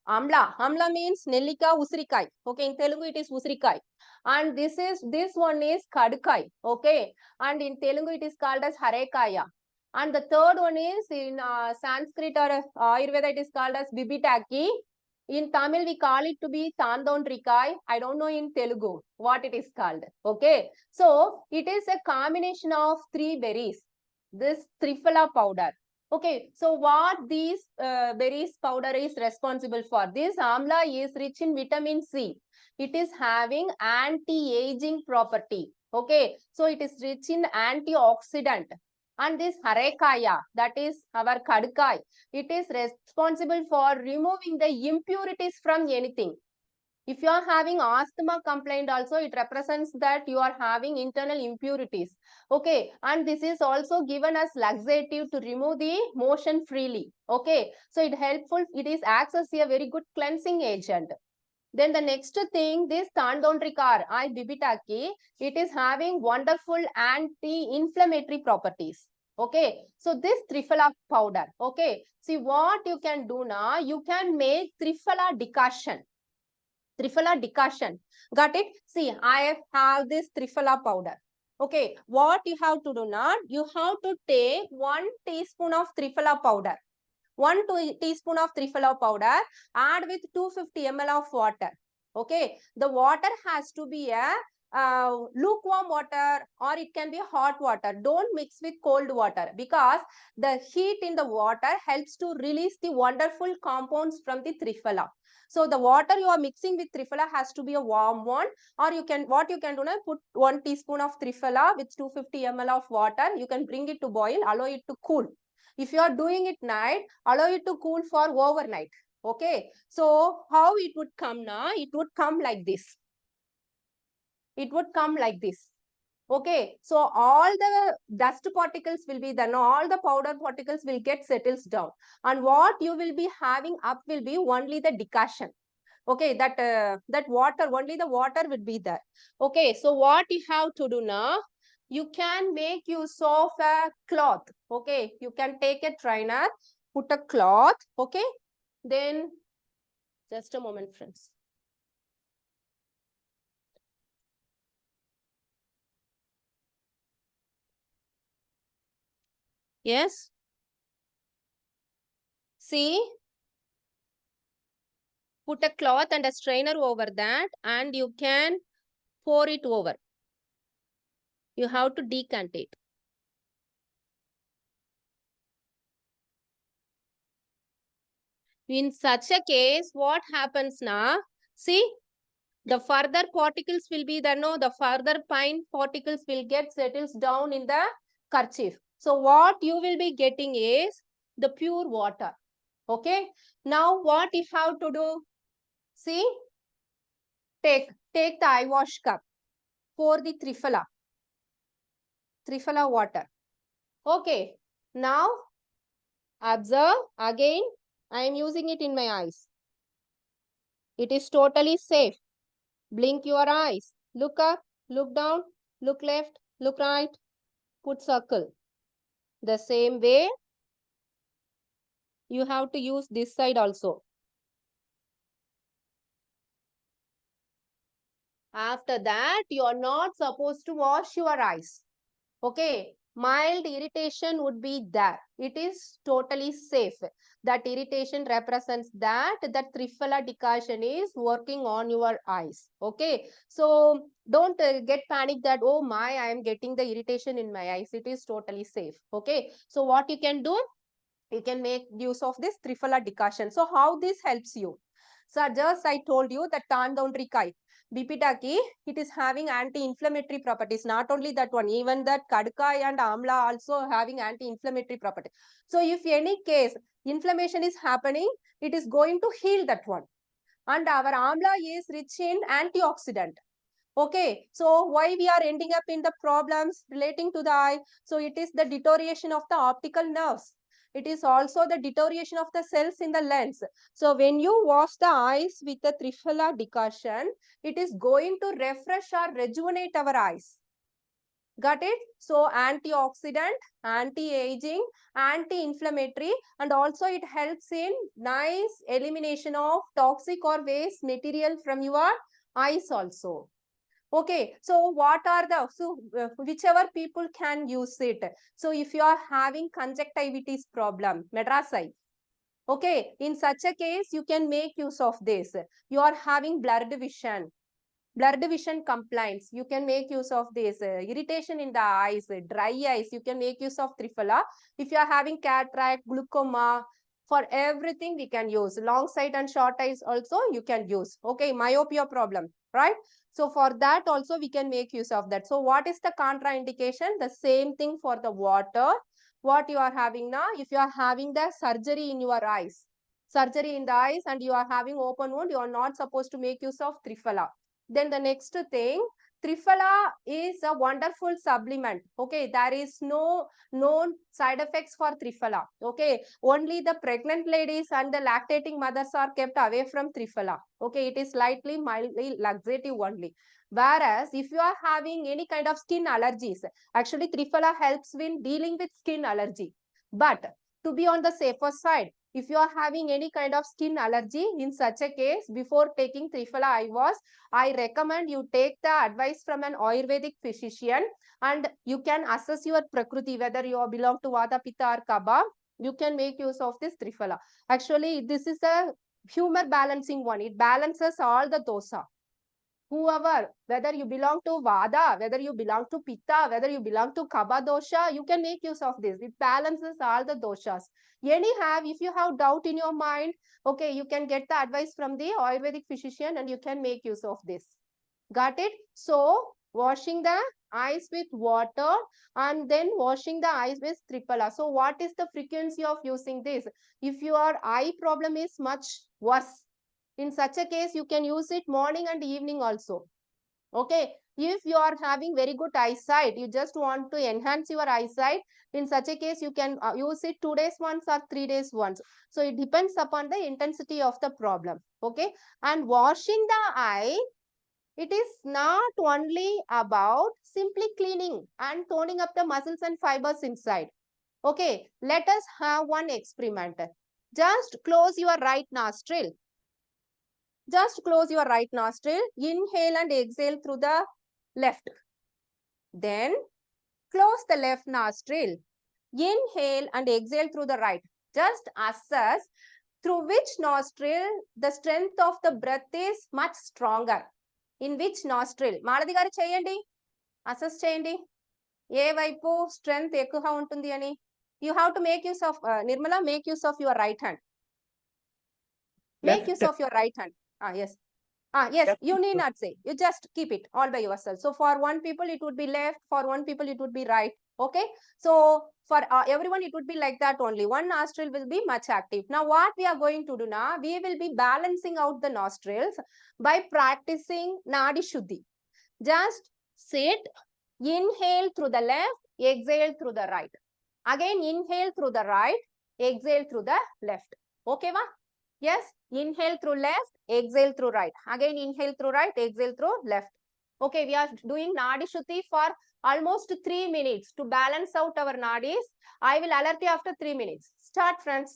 [SPEAKER 1] amla. Amla means nellika usrikai. Okay, in Telugu it is usrikai. And this one is kadkai. Okay, and in Telugu it is called as harekaya. And the third one is in Sanskrit or Ayurveda it is called as bibitaki. In Tamil, we call it to be Tandondrikai. I don't know in Telugu what it is called. Okay. So, it is a combination of three berries. This triphala powder. Okay. So, what these berries powder is responsible for? This amla is rich in vitamin C. It is having anti-aging property. Okay. So, it is rich in antioxidant. And this harekaya, that is our kadkai, it is responsible for removing the impurities from anything. If you are having asthma complaint also, it represents that you are having internal impurities. Okay, and this is also given as laxative to remove the motion freely. Okay, so it acts as a very good cleansing agent. Then the next thing, this Tandondrikar, bibitaki, it is having wonderful anti-inflammatory properties. Okay, so this triphala powder. Okay, see what you can do now, you can make triphala decoction. Triphala decoction. Got it? See, I have this triphala powder. Okay, what you have to do now, you have to take 1 teaspoon of triphala powder. 1 teaspoon of triphala powder, add with 250 ml of water. Okay, the water has to be a lukewarm water or it can be hot water. Don't mix with cold water because the heat in the water helps to release the wonderful compounds from the triphala. So the water you are mixing with triphala has to be a warm one, or what you can do now, put 1 teaspoon of triphala with 250 ml of water. You can bring it to boil, allow it to cool. If you are doing it night, allow it to cool for overnight. Okay. So how it would come now? It would come like this. It would come like this. Okay. So all the dust particles will be then all the powder particles will get settles down. And what you will be having up will be only the decoction. Okay, that water, only the water would be there. Okay, so what you have to do now, you can make use of a cloth. Okay, you can take a trainer, put a cloth. Okay, then just a moment, friends. Yes. See, put a cloth and a strainer over that, and you can pour it over. You have to decant it. In such a case, what happens now? See, the further particles will be there, no, the further fine particles will get settles down in the kerchief. So what you will be getting is the pure water. Okay. Now what you have to do? See, take the eye wash cup. Pour the triphala water. Okay. Now observe again. I am using it in my eyes. It is totally safe. Blink your eyes. Look up, look down, look left, look right. Put circle. The same way, you have to use this side also. After that, you are not supposed to wash your eyes. Okay. Mild irritation would be there. It is totally safe. That irritation represents that the triphala decoction is working on your eyes. Okay. So don't get panic that, oh my, I am getting the irritation in my eyes. It is totally safe. Okay. So what you can do? You can make use of this triphala decoction. So how this helps you? So just I told you that Tandoundrikai, Bipitaki, it is having anti-inflammatory properties. Not only that one, even that Kadkai and Amla also having anti-inflammatory properties. So if any case inflammation is happening, it is going to heal that one. And our Amla is rich in antioxidant. Okay, so why we are ending up in the problems relating to the eye? So it is the deterioration of the optical nerves. It is also the deterioration of the cells in the lens. So when you wash the eyes with the triphala decoction, it is going to refresh or rejuvenate our eyes. Got it? So antioxidant, anti-aging, anti-inflammatory, and also it helps in nice elimination of toxic or waste material from your eyes also. Okay, so what are the, whichever people can use it. So if you are having conjunctivitis problem, Madras eye, okay, in such a case, you can make use of this. You are having blurred vision complaints, you can make use of this. Irritation in the eyes, dry eyes, you can make use of triphala. If you are having cataract, glaucoma, for everything we can use. Long sight and short eyes also you can use. Okay, myopia problem, right? So for that also we can make use of that. So what is the contraindication? The same thing for the water. What you are having now, if you are having the surgery in your eyes, surgery in the eyes and you are having open wound, you are not supposed to make use of triphala. Then the next thing, triphala is a wonderful supplement. Okay, there is no known side effects for triphala. Okay, only the pregnant ladies and the lactating mothers are kept away from triphala. Okay, it is slightly mildly laxative only. Whereas if you are having any kind of skin allergies, actually triphala helps in dealing with skin allergy. But to be on the safer side, if you are having any kind of skin allergy, in such a case, before taking triphala eye wash, I recommend you take the advice from an Ayurvedic physician and you can assess your Prakriti, whether you belong to Vata, Pitta or Kapha. You can make use of this triphala. Actually, this is a humor balancing one. It balances all the dosa. Whoever, whether you belong to Vada, whether you belong to Pitta, whether you belong to Kapha dosha, you can make use of this. It balances all the doshas. Anyhow, if you have doubt in your mind, okay, you can get the advice from the Ayurvedic physician and you can make use of this. Got it? So, washing the eyes with water and then washing the eyes with triphala. So, what is the frequency of using this? If your eye problem is much worse, in such a case, you can use it morning and evening also. Okay. If you are having very good eyesight, you just want to enhance your eyesight, in such a case, you can use it 2 days once or 3 days once. So, it depends upon the intensity of the problem. Okay. And washing the eye, it is not only about simply cleaning and toning up the muscles and fibers inside. Okay. Let us have one experiment. Just close your right nostril. Just close your right nostril, inhale and exhale through the left. Then close the left nostril, inhale and exhale through the right. Just assess through which nostril the strength of the breath is much stronger. In which nostril? Maladi garu cheyandi. Assess cheyandi. ఏ వైపు strength ఎక్కువగా ఉంటుంది అని. You have to make use of Nirmala, make use of your right hand. Make use of your right hand. Yes. Yes, you need not say. You just keep it all by yourself. So for one people it would be left, for one people it would be right. Okay. So for everyone it would be like that only. One nostril will be much active. Now what we are going to do now, we will be balancing out the nostrils by practicing Nadi Shuddhi. Just sit, inhale through the left, exhale through the right. Again inhale through the right, exhale through the left. Okay va? Yes, inhale through left, exhale through right. Again inhale through right, exhale through left. Okay, we are doing Nadi Shuddhi for almost 3 minutes to balance out our nadis. I will alert you after 3 minutes. Start, friends.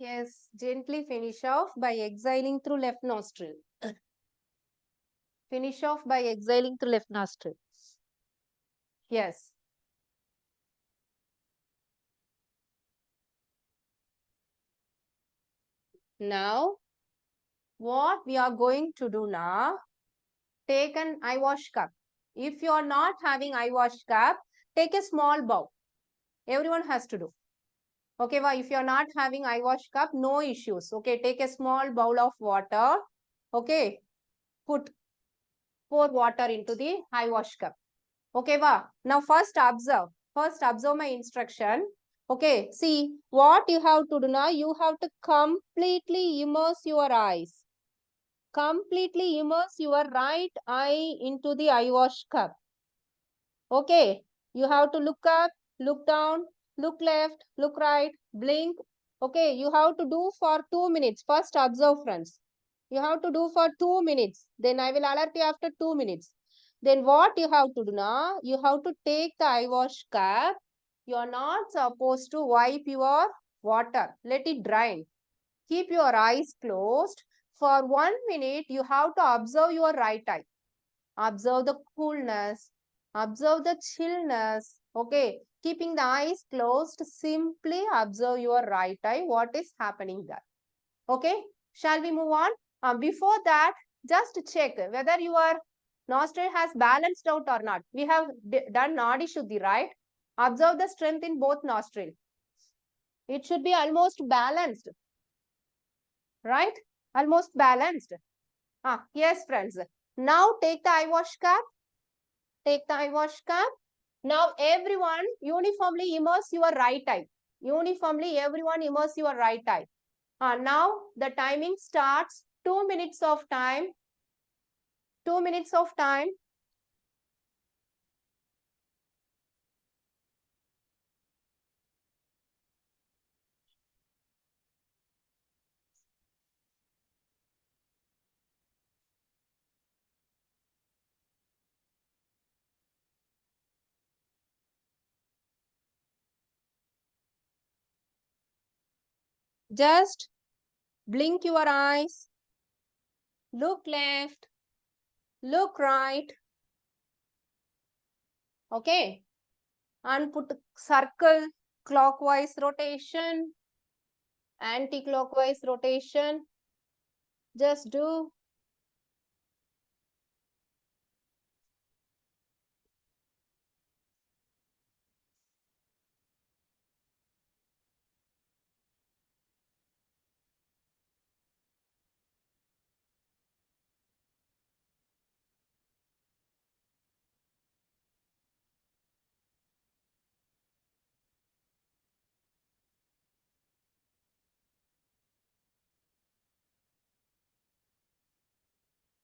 [SPEAKER 1] Yes, gently finish off by exhaling through left nostril. Finish off by exhaling through left nostril. Yes. Now, what we are going to do now, take an eye wash cup. If you are not having eye wash cup, take a small bowl. Everyone has to do. Okay, well, if you are not having eye wash cup, no issues. Okay, take a small bowl of water. Okay, pour water into the eye wash cup. Okay, wow. Now first observe. First observe my instruction. Okay, see what you have to do now. You have to completely immerse your eyes. Completely immerse your right eye into the eye wash cup. Okay, you have to look up, look down, look left, look right, blink. Okay, you have to do for 2 minutes. First observe, friends. You have to do for 2 minutes. Then I will alert you after 2 minutes. Then what you have to do now? You have to take the eye wash cup. You are not supposed to wipe your water. Let it drain. Keep your eyes closed. For 1 minute, you have to observe your right eye. Observe the coolness. Observe the chillness. Okay. Keeping the eyes closed, simply observe your right eye. What is happening there? Okay. Shall we move on? Before that, just check whether your nostril has balanced out or not. We have done Nadi Shuddhi, right? Observe the strength in both nostrils. It should be almost balanced, right? Almost balanced. Yes, friends. Now take the eye wash cup. Take the eye wash cup. Now everyone uniformly immerse your right eye. Uniformly everyone immerse your right eye. Now the timing starts. 2 minutes of time. 2 minutes of time. Just blink your eyes. Look left. Look right. Okay. And put circle clockwise rotation. Anti-clockwise rotation. Just do.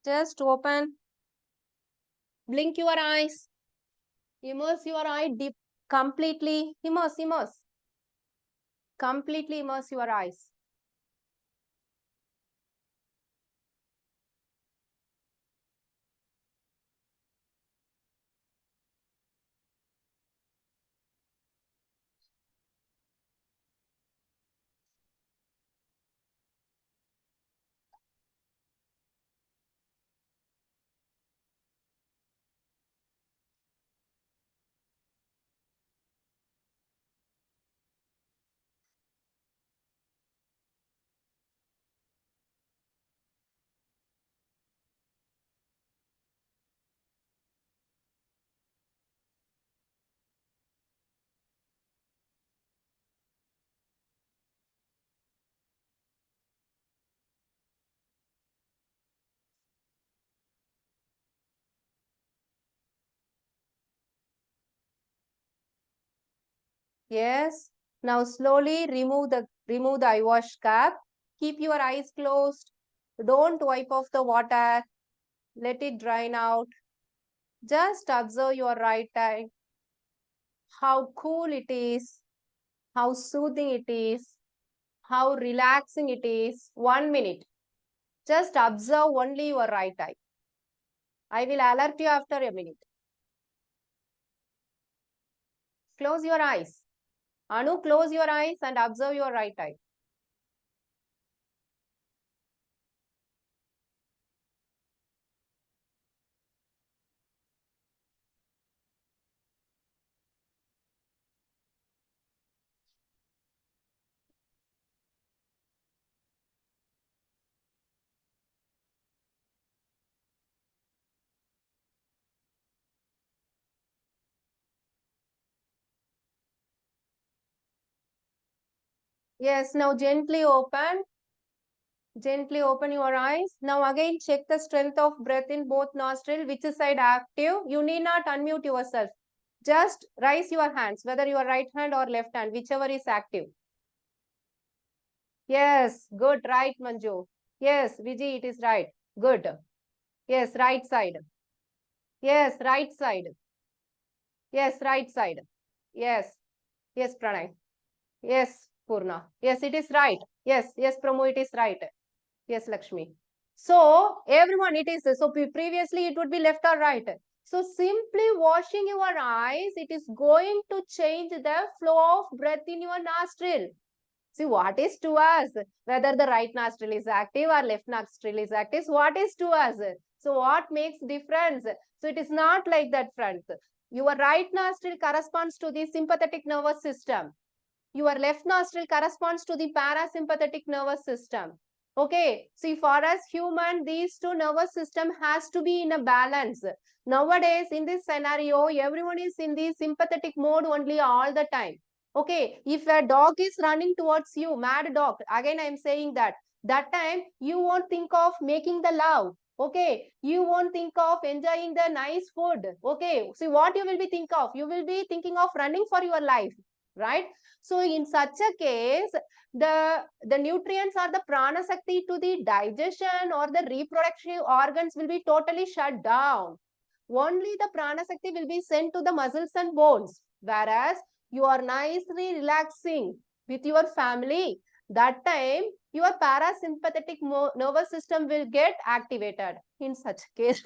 [SPEAKER 1] Just open. Blink your eyes. Immerse your eye deep. Completely. Immerse. Completely immerse your eyes. Yes. Now slowly remove the eye wash cap. Keep your eyes closed. Don't wipe off the water. Let it drain out. Just observe your right eye. How cool it is. How soothing it is. How relaxing it is. 1 minute. Just observe only your right eye. I will alert you after a minute. Close your eyes. Anu, close your eyes and observe your right eye. Yes, now gently open. Gently open your eyes. Now again check the strength of breath in both nostril. Which side active? You need not unmute yourself. Just raise your hands, whether your right hand or left hand, whichever is active. Yes, good, right, Manju. Yes, Viji, it is right. Good. Yes, right side. Yes, right side. Yes, right side. Yes. Yes, Pranay. Yes, Purna. Yes, it is right. Yes, yes, Pramu, it is right. Yes, Lakshmi. So, everyone, it is. So, previously it would be left or right. So, simply washing your eyes, it is going to change the flow of breath in your nostril. See, what is to us? Whether the right nostril is active or left nostril is active, what is to us? So, what makes difference? So, it is not like that, friends. Your right nostril corresponds to the sympathetic nervous system. Your left nostril corresponds to the parasympathetic nervous system. Okay, see, for us human, these two nervous system has to be in a balance. Nowadays, in this scenario, everyone is in the sympathetic mode only all the time. Okay, if a dog is running towards you, mad dog, again I am saying that time you won't think of making the love. Okay, you won't think of enjoying the nice food. Okay, see what you will be think of? You will be thinking of running for your life, right? So in such a case, the nutrients or the prana sakti to the digestion or the reproductive organs will be totally shut down. Only the prana sakti will be sent to the muscles and bones. Whereas you are nicely relaxing with your family, that time your parasympathetic nervous system will get activated. In such case,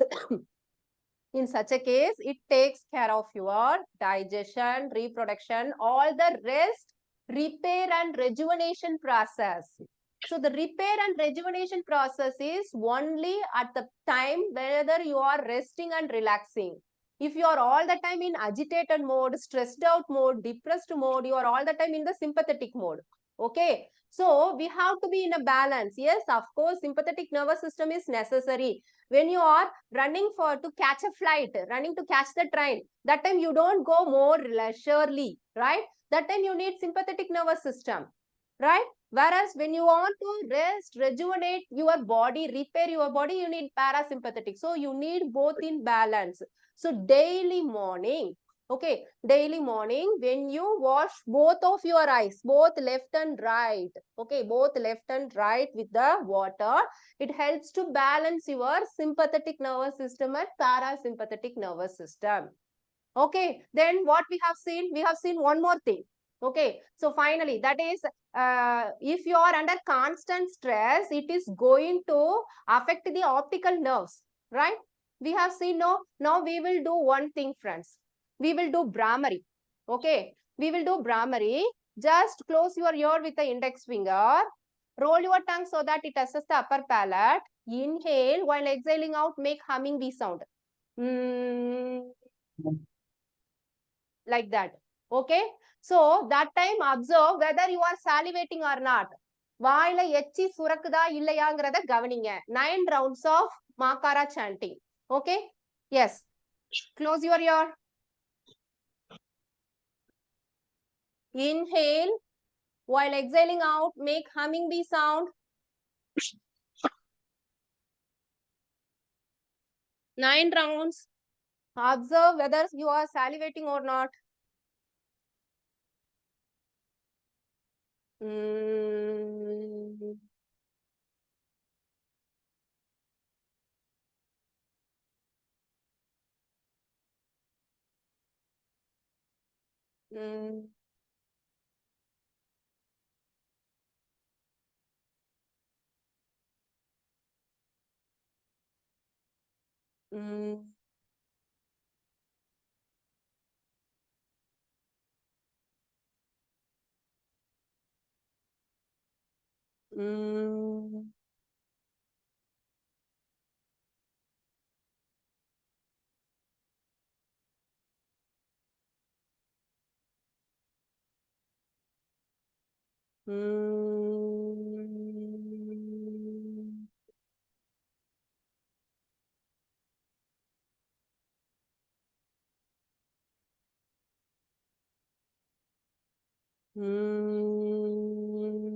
[SPEAKER 1] in such a case, it takes care of your digestion, reproduction, all the rest, repair and rejuvenation process. So the repair and rejuvenation process is only at the time whether you are resting and relaxing. If you are all the time in agitated mode, stressed out mode, depressed mode, you are all the time in the sympathetic mode. Okay. So we have to be in a balance. Yes, of course, sympathetic nervous system is necessary. When you are running to catch a flight, running to catch the train, that time you don't go more leisurely, right? That time you need sympathetic nervous system, right? Whereas when you want to rest, rejuvenate your body, repair your body, you need parasympathetic. So you need both in balance. So daily morning, okay, daily morning, when you wash both of your eyes, both left and right, okay, both left and right with the water, it helps to balance your sympathetic nervous system and parasympathetic nervous system. Okay, then what we have seen? We have seen one more thing. Okay, so finally, that is, if you are under constant stress, it is going to affect the optical nerves, right? We have seen, no, now we will do one thing, friends. We will do Brahmari. Okay, we will do Brahmari. Just close your ear with the index finger. Roll your tongue so that it touches the upper palate. Inhale while exhaling out, make humming bee sound. Mm, like that. Okay. So that time observe whether you are salivating or not. வாயில எச்சி சுரக்குதா இல்லையாங்கிறத கவனிங்க. 9 rounds of Makara chanting. Okay. Yes. Close your ear. Inhale. While exhaling out, make humming bee sound. 9 rounds. Observe whether you are salivating or not. Mm. Mm. Mm. Mm. Mm. Mm.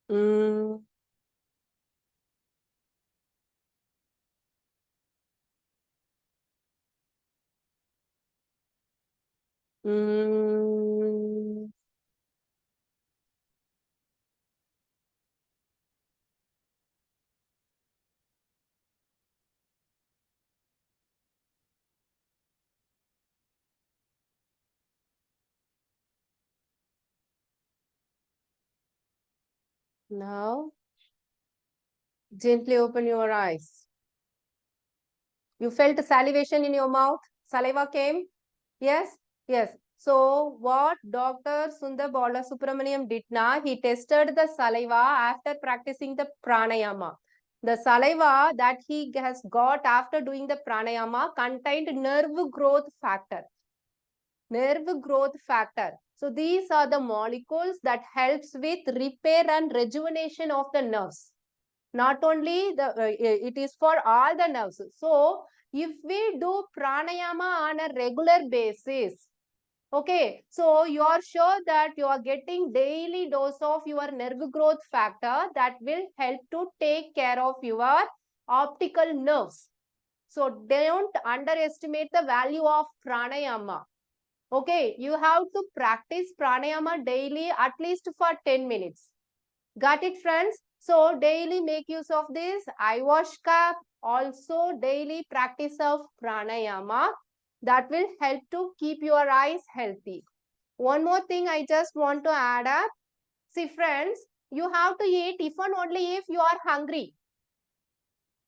[SPEAKER 1] Mm. Mm. Now, gently open your eyes. You felt salivation in your mouth? Saliva came? Yes? Yes. So, what Dr. Sundar Balasubramaniam did now, he tested the saliva after practicing the pranayama. The saliva that he has got after doing the pranayama contained nerve growth factor. Nerve growth factor. So, these are the molecules that helps with repair and rejuvenation of the nerves. Not only it is for all the nerves. So if we do pranayama on a regular basis, okay, so you are sure that you are getting daily dose of your nerve growth factor that will help to take care of your optical nerves. So don't underestimate the value of pranayama. Okay, you have to practice pranayama daily at least for 10 minutes. Got it, friends? So daily make use of this eyewash cup. Also daily practice of pranayama. That will help to keep your eyes healthy. One more thing I just want to add up. See, friends, you have to eat even only if you are hungry.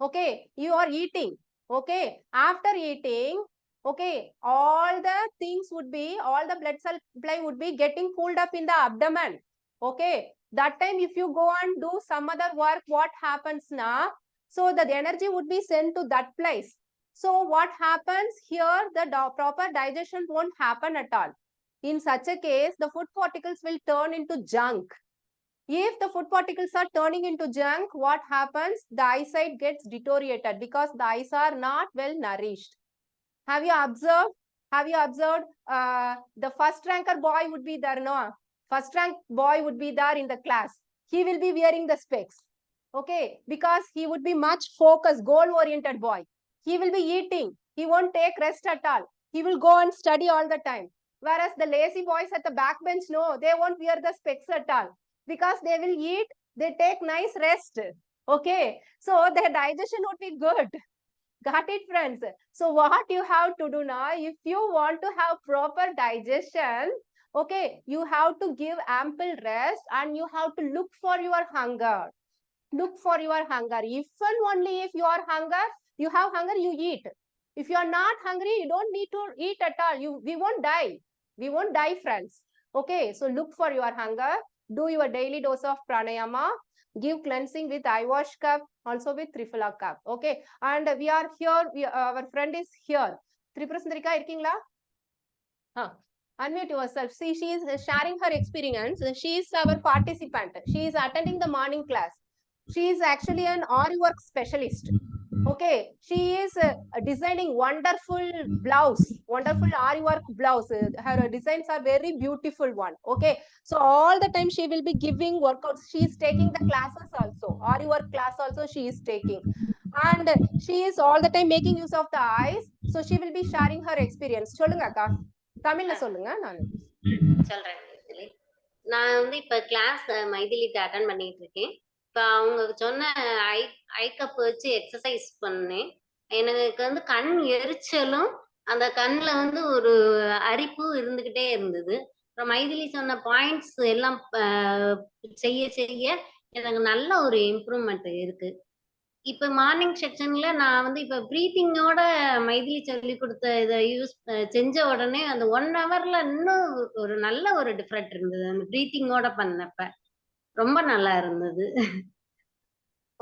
[SPEAKER 1] Okay, you are eating. Okay, after eating, okay, all the things would be, all the blood supply would be getting pulled up in the abdomen. Okay, that time if you go and do some other work, what happens now? So the energy would be sent to that place. So what happens here? The proper digestion won't happen at all. In such a case, the food particles will turn into junk. If the food particles are turning into junk, what happens? The eyesight gets deteriorated because the eyes are not well nourished. Have you observed? Have you observed? The first ranker boy would be there, no? First rank boy would be there in the class. He will be wearing the specs. Okay, because he would be much focused, goal-oriented boy. He will be eating. He won't take rest at all. He will go and study all the time. Whereas the lazy boys at the back bench, no, they won't wear the specs at all because they will eat, they take nice rest. Okay, so their digestion would be good. Got it, friends? So what you have to do now, if you want to have proper digestion, okay, you have to give ample rest and you have to look for your hunger. Look for your hunger. If and only if you are hunger, you have hunger, you eat. If you are not hungry, you don't need to eat at all. We won't die. We won't die, friends. Okay, so look for your hunger. Do your daily dose of pranayama. Give cleansing with eyewash cup, also with triphala cup. Okay, and we are here. Our friend is here. Triprasundarika irkingla? Huh. Unmute yourself. See, she is sharing her experience. She is our participant. She is attending the morning class. She is actually an art work specialist. Okay, she is designing wonderful blouse, wonderful art work blouse. Her designs are very beautiful one. Okay, so all the time she will be giving workouts. She is taking the classes also, art work class also she is taking, and she is all the time making use of the eyes. So she will be sharing her experience. சொல்லுங்க அக்கா, தமிழ்ல சொல்லுங்க நான்
[SPEAKER 5] சொல்றேன். நான் வந்து இப்ப class மைதிலிட்ட attend பண்ணிட்டு இருக்கேன். இப்ப அவங்க சொன்ன ஐ ஐ கப் வச்சு எக்ஸசைஸ் பண்ணேன். எனக்கு வந்து கண் எரிச்சலும் அந்த கண்ணுல வந்து ஒரு அரிப்பும் இருந்துகிட்டே இருந்தது. அப்புறம் மைதிலி சொன்ன பாயிண்ட்ஸ் எல்லாம் செய்ய செய்ய எனக்கு நல்ல ஒரு இம்ப்ரூவ்மெண்ட் இருக்கு. இப்ப மார்னிங் செக்ஷன்ல நான் வந்து இப்ப பிரீத்திங்கோட மைதிலி சொல்லி கொடுத்த இதை யூஸ் செஞ்ச உடனே அந்த 1 ஹவர்ல இன்னும் ஒரு நல்ல ஒரு டிஃபரெண்ட் இருந்தது. அந்த பிரீத்திங்கோட பண்ணப்ப ரொம்ப நல்லா இருந்தது.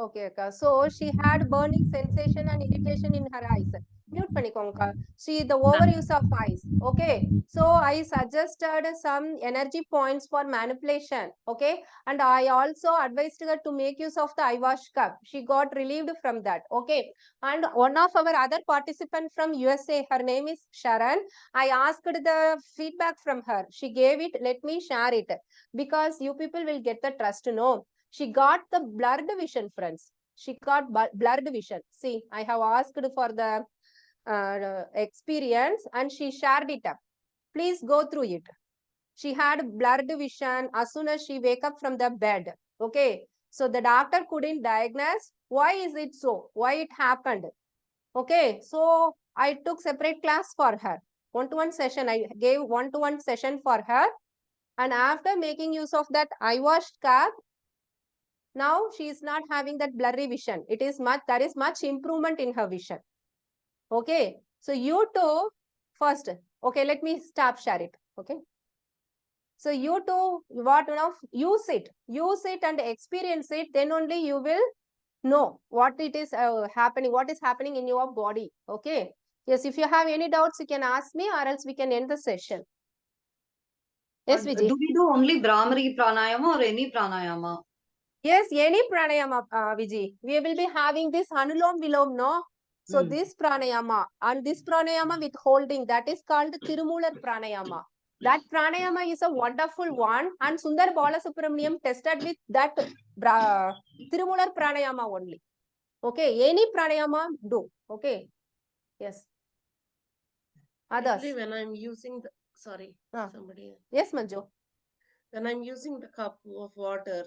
[SPEAKER 1] Okay, Akka. So she had burning sensation and irritation in her eyes. Mute panikonka. See the overuse of eyes. Okay. So I suggested some energy points for manipulation. Okay. And I also advised her to make use of the eyewash cup. She got relieved from that. Okay. And one of our other participants from USA, her name is Sharon. I asked the feedback from her. She gave it. Let me share it because you people will get the trust to know. she got the blurred vision, friends. She got blurred vision. See, I have asked for the experience and she shared it up. Please go through it. She had blurred vision as soon as she wake up from the bed. Okay. So the doctor couldn't diagnose why is it so, why it happened. Okay. So I took separate class for her. One-to-one session. I gave one-to-one session for her. And after making use of that eye washed cap, now she is not having that blurry vision. It is much, there is much improvement in her vision. Okay. So you too, first, okay, let me stop share it. Okay. So you too, what use it and experience it, then only you will know what it is happening, what is happening in your body. Okay. Yes, if you have any doubts, you can ask me or else we can end the session. Yes, Vijay.
[SPEAKER 6] Do we do only Brahmari pranayama or any pranayama?
[SPEAKER 1] Yes, any pranayama, Vijay. We will be having this Anulom Vilom, no? So this pranayama and this pranayama with holding, that is called Tirumular pranayama. That pranayama is a wonderful one and Sundar Balasubramaniam tested with that Tirumular pranayama only. Okay, any pranayama do. Okay, yes. Others.
[SPEAKER 3] Usually when I'm using the, sorry, somebody.
[SPEAKER 1] Yes, Manju.
[SPEAKER 3] When I'm using the cup of water,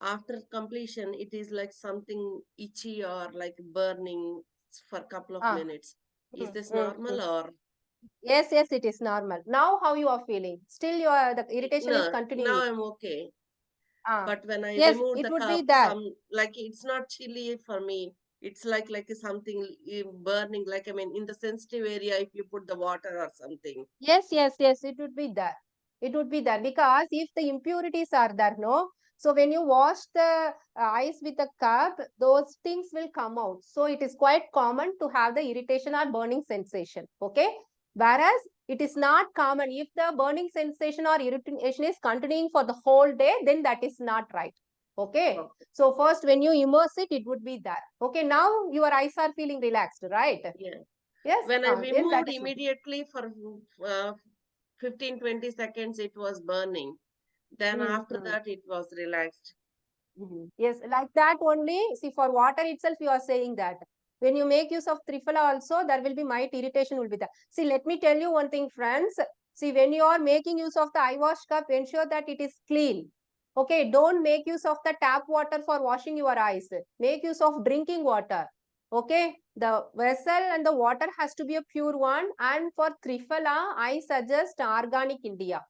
[SPEAKER 3] after completion, it is like something itchy or like burning for a couple of minutes. Is this normal or?
[SPEAKER 1] Yes, yes, it is normal. Now how you are feeling? Still the irritation is continuing.
[SPEAKER 3] Now I'm okay. But when I
[SPEAKER 1] yes,
[SPEAKER 3] remove
[SPEAKER 1] it
[SPEAKER 3] the
[SPEAKER 1] would
[SPEAKER 3] cup,
[SPEAKER 1] be that.
[SPEAKER 3] like it's not chilly for me. It's like something burning, like I mean in the sensitive area if you put the water or something.
[SPEAKER 1] Yes, yes, yes, it would be that. It would be that because if the impurities are there, no? So when you wash the ice with a cup, those things will come out. So it is quite common to have the irritation or burning sensation. Okay. Whereas it is not common. If the burning sensation or irritation is continuing for the whole day, then that is not right. Okay. So first when you immerse it, it would be that. Okay. Now your eyes are feeling relaxed, right?
[SPEAKER 3] Yeah.
[SPEAKER 1] Yes.
[SPEAKER 3] When I removed
[SPEAKER 1] is
[SPEAKER 3] immediately for 15-20 seconds, it was burning. Then after that, it was relaxed.
[SPEAKER 1] Yes, like that only. See, for water itself, you are saying that. When you make use of triphala also, there will be mild irritation will be there. See, let me tell you one thing, friends. See, when you are making use of the eye wash cup, ensure that it is clean. Okay, don't make use of the tap water for washing your eyes. Make use of drinking water. Okay, the vessel and the water has to be a pure one. And for triphala, I suggest Organic India.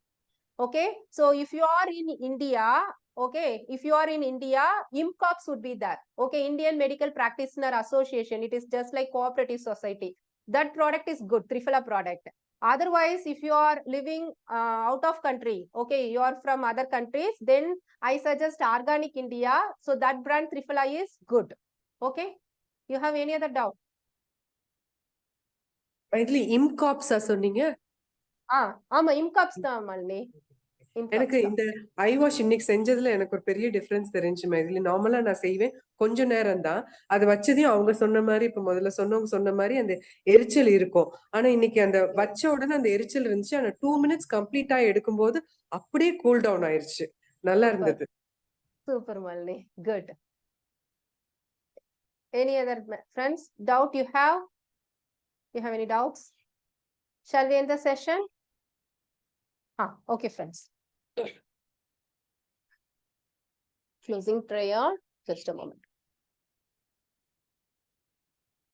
[SPEAKER 1] Okay, so if you are in India, okay, if you are in India, IMCOPS would be there. Okay, Indian Medical Practitioner Association. It is just like cooperative society. That product is good, triphala product. Otherwise, if you are living out of country, okay, you are from other countries, then I suggest Organic India. So that brand triphala is good. Okay, you have any other doubt?
[SPEAKER 4] Mainly IMCOPS சொன்னீங்க
[SPEAKER 1] ஆமா IMCOPS தான் மல்லி.
[SPEAKER 4] எனக்கு இந்த ஐ wash இன்னைக்கு செஞ்சதுல எனக்கு ஒரு பெரிய டிஃபரன்ஸ் தெரிஞ்சு மைதிலி. நார்மலா நான் செய்வேன் கொஞ்ச நேரம் தான், அது வச்சதையும் அவங்க சொன்ன மாதிரி இப்ப முதல்ல சொன்னவங்க சொன்ன மாதிரி அந்த எரிச்சல் இருக்கும். ஆனா இன்னைக்கு அந்த வச்ச உடனே அந்த எரிச்சல் இருந்துச்சு. ஆனா 2 minutes கம்ப்ளீட்டா எடுக்கும்போது அப்படியே கூல் டவுன் ஆயிருச்சு. நல்லா இருந்தது.
[SPEAKER 1] சூப்பர் மல்லி, good. Any other friends doubt you have? You have any doubts? Shall we end the session? Okay, friends. Closing prayer. Just a moment.